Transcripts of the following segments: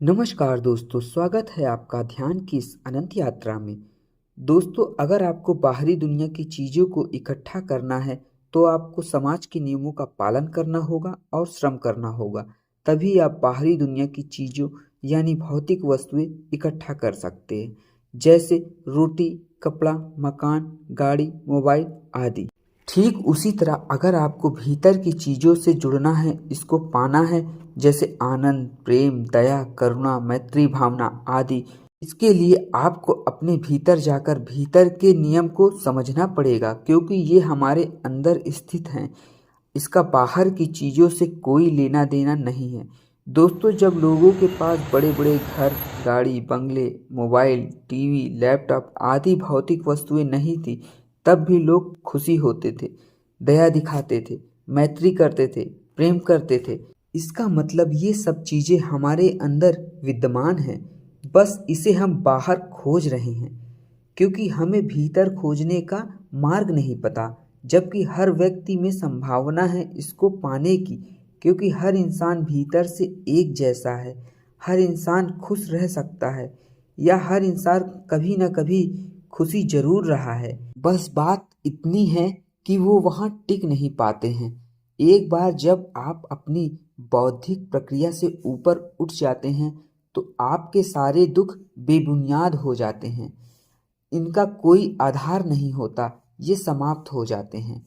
नमस्कार दोस्तों, स्वागत है आपका ध्यान की इस अनंत यात्रा में। दोस्तों, अगर आपको बाहरी दुनिया की चीज़ों को इकट्ठा करना है तो आपको समाज के नियमों का पालन करना होगा और श्रम करना होगा। तभी आप बाहरी दुनिया की चीज़ों यानी भौतिक वस्तुएं इकट्ठा कर सकते हैं, जैसे रोटी, कपड़ा, मकान, गाड़ी, मोबाइल आदि। ठीक उसी तरह अगर आपको भीतर की चीज़ों से जुड़ना है, इसको पाना है, जैसे आनंद, प्रेम, दया, करुणा, मैत्री भावना आदि, इसके लिए आपको अपने भीतर जाकर भीतर के नियम को समझना पड़ेगा, क्योंकि ये हमारे अंदर स्थित हैं। इसका बाहर की चीज़ों से कोई लेना देना नहीं है। दोस्तों, जब लोगों के पास बड़े बड़े घर, गाड़ी, बंगले, मोबाइल, टीवी, लैपटॉप आदि भौतिक वस्तुएं नहीं थी, तब भी लोग खुशी होते थे, दया दिखाते थे, मैत्री करते थे, प्रेम करते थे। इसका मतलब ये सब चीज़ें हमारे अंदर विद्यमान हैं, बस इसे हम बाहर खोज रहे हैं, क्योंकि हमें भीतर खोजने का मार्ग नहीं पता। जबकि हर व्यक्ति में संभावना है इसको पाने की, क्योंकि हर इंसान भीतर से एक जैसा है। हर इंसान खुश रह सकता है, या हर इंसान कभी न कभी खुशी जरूर रहा है। बस बात इतनी है कि वो वहाँ टिक नहीं पाते हैं। एक बार जब आप अपनी बौद्धिक प्रक्रिया से ऊपर उठ जाते हैं तो आपके सारे दुख बेबुनियाद हो जाते हैं। इनका कोई आधार नहीं होता, ये समाप्त हो जाते हैं,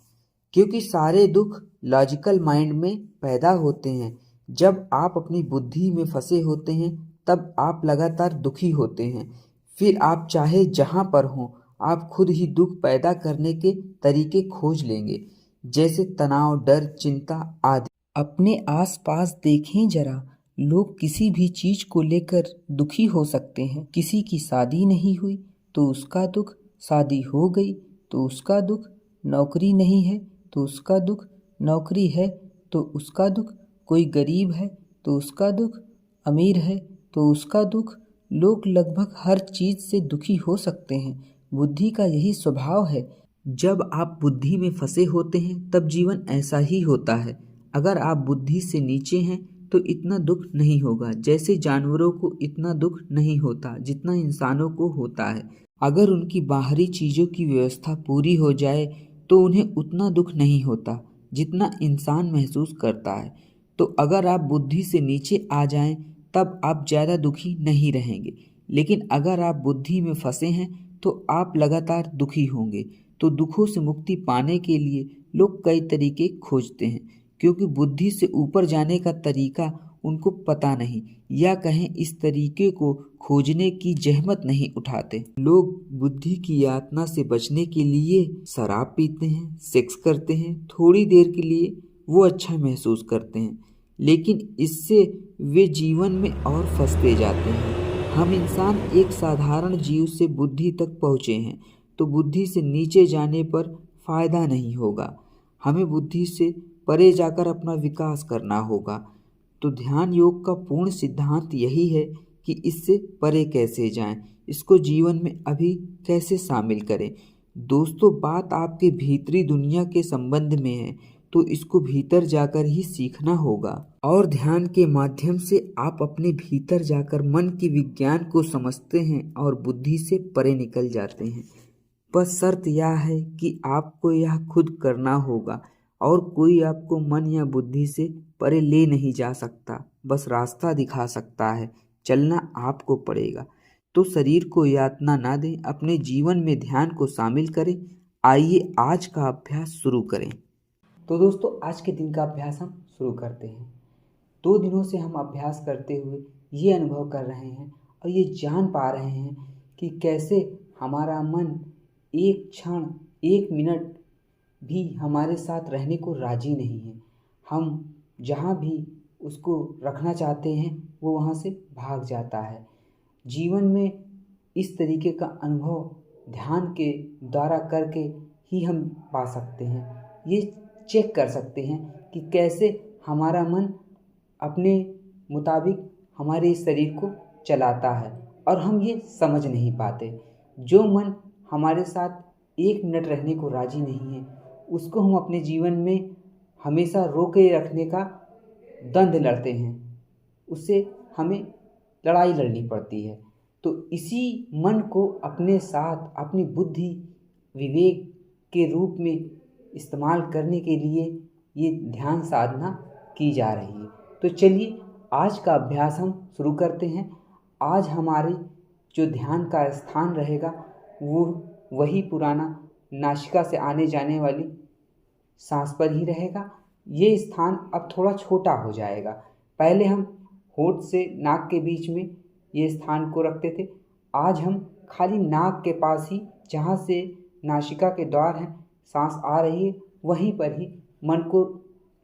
क्योंकि सारे दुख लॉजिकल माइंड में पैदा होते हैं। जब आप अपनी बुद्धि में फंसे होते हैं तब आप लगातार दुखी होते हैं। फिर आप चाहे जहाँ पर हों, आप खुद ही दुख पैदा करने के तरीके खोज लेंगे, जैसे तनाव, डर, चिंता आदि। अपने आसपास देखें जरा, लोग किसी भी चीज को लेकर दुखी हो सकते हैं। किसी की शादी नहीं हुई तो उसका दुख, शादी हो गई तो उसका दुख, नौकरी नहीं है तो उसका दुख, नौकरी है तो उसका दुख, कोई गरीब है तो उसका दुख, अमीर है तो उसका दुख। लोग लगभग हर चीज से दुखी हो सकते हैं। बुद्धि का यही स्वभाव है। जब आप बुद्धि में फंसे होते हैं तब जीवन ऐसा ही होता है। अगर आप बुद्धि से नीचे हैं तो इतना दुख नहीं होगा। जैसे जानवरों को इतना दुख नहीं होता जितना इंसानों को होता है। अगर उनकी बाहरी चीज़ों की व्यवस्था पूरी हो जाए तो उन्हें उतना दुख नहीं होता जितना इंसान महसूस करता है। तो अगर आप बुद्धि से नीचे आ जाएं तब आप ज़्यादा दुखी नहीं रहेंगे। लेकिन अगर आप बुद्धि में फंसे हैं तो आप लगातार दुखी होंगे। तो दुखों से मुक्ति पाने के लिए लोग कई तरीके खोजते हैं, क्योंकि बुद्धि से ऊपर जाने का तरीका उनको पता नहीं, या कहें इस तरीके को खोजने की जहमत नहीं उठाते। लोग बुद्धि की यातना से बचने के लिए शराब पीते हैं, सेक्स करते हैं, थोड़ी देर के लिए वो अच्छा महसूस करते हैं, लेकिन इससे वे जीवन में और फंसते जाते हैं। हम इंसान एक साधारण जीव से बुद्धि तक पहुँचे हैं, तो बुद्धि से नीचे जाने पर फायदा नहीं होगा। हमें बुद्धि से परे जाकर अपना विकास करना होगा। तो ध्यान योग का पूर्ण सिद्धांत यही है कि इससे परे कैसे जाएं, इसको जीवन में अभी कैसे शामिल करें। दोस्तों, बात आपके भीतरी दुनिया के संबंध में है, तो इसको भीतर जाकर ही सीखना होगा। और ध्यान के माध्यम से आप अपने भीतर जाकर मन के विज्ञान को समझते हैं और बुद्धि से परे निकल जाते हैं। बस शर्त यह है कि आपको यह खुद करना होगा, और कोई आपको मन या बुद्धि से परे ले नहीं जा सकता, बस रास्ता दिखा सकता है। चलना आपको पड़ेगा। तो शरीर को यातना ना दें, अपने जीवन में ध्यान को शामिल करें। आइए आज का अभ्यास शुरू करें। तो दोस्तों, आज के दिन का अभ्यास हम शुरू करते हैं। 2 दिनों से हम अभ्यास करते हुए ये अनुभव कर रहे हैं और ये जान पा रहे हैं कि कैसे हमारा मन एक क्षण, 1 मिनट भी हमारे साथ रहने को राजी नहीं है। हम जहाँ भी उसको रखना चाहते हैं वो वहाँ से भाग जाता है। जीवन में इस तरीके का अनुभव ध्यान के द्वारा करके ही हम पा सकते हैं। ये चेक कर सकते हैं कि कैसे हमारा मन अपने मुताबिक हमारे शरीर को चलाता है, और हम ये समझ नहीं पाते। जो मन हमारे साथ 1 मिनट रहने को राजी नहीं है, उसको हम अपने जीवन में हमेशा रोके रखने का द्वंद लड़ते हैं, उससे हमें लड़ाई लड़नी पड़ती है। तो इसी मन को अपने साथ अपनी बुद्धि विवेक के रूप में इस्तेमाल करने के लिए ये ध्यान साधना की जा रही है। तो चलिए आज का अभ्यास हम शुरू करते हैं। आज हमारे जो ध्यान का स्थान रहेगा वो वही पुराना नासिका से आने जाने वाली सांस पर ही रहेगा। ये स्थान अब थोड़ा छोटा हो जाएगा। पहले हम होठ से नाक के बीच में ये स्थान को रखते थे, आज हम खाली नाक के पास ही, जहाँ से नासिका के द्वार हैं, सांस आ रही है वहीं पर ही मन को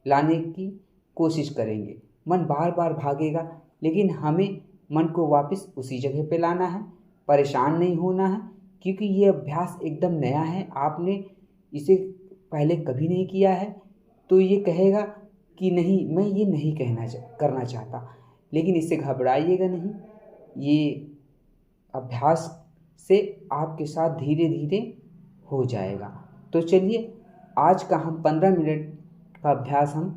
लाने की कोशिश करेंगे। मन बार बार भागेगा, लेकिन हमें मन को वापस उसी जगह पे लाना है। परेशान नहीं होना है, क्योंकि ये अभ्यास एकदम नया है, आपने इसे पहले कभी नहीं किया है। तो ये कहेगा कि नहीं, मैं ये नहीं करना चाहता, लेकिन इससे घबराइएगा नहीं। ये अभ्यास से आपके साथ धीरे धीरे हो जाएगा। तो चलिए आज का हम 15 मिनट का अभ्यास हम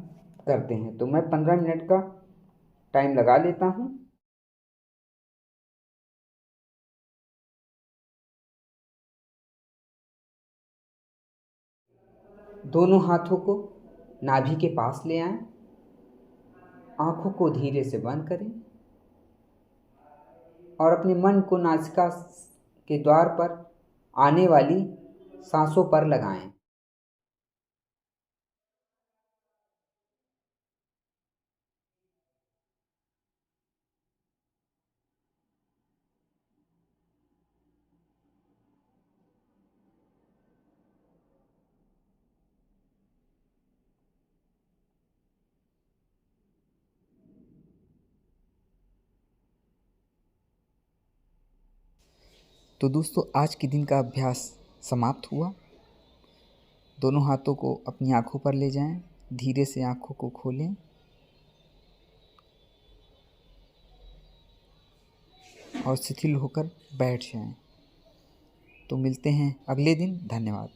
करते हैं। तो मैं 15 मिनट का टाइम लगा लेता हूँ। दोनों हाथों को नाभि के पास ले आएं, आंखों को धीरे से बंद करें और अपने मन को नासिका के द्वार पर आने वाली सांसों पर लगाएं। तो दोस्तों आज के दिन का अभ्यास समाप्त हुआ। दोनों हाथों को अपनी आंखों पर ले जाएं, धीरे से आंखों को खोलें और शिथिल होकर बैठ जाएं। तो मिलते हैं अगले दिन। धन्यवाद।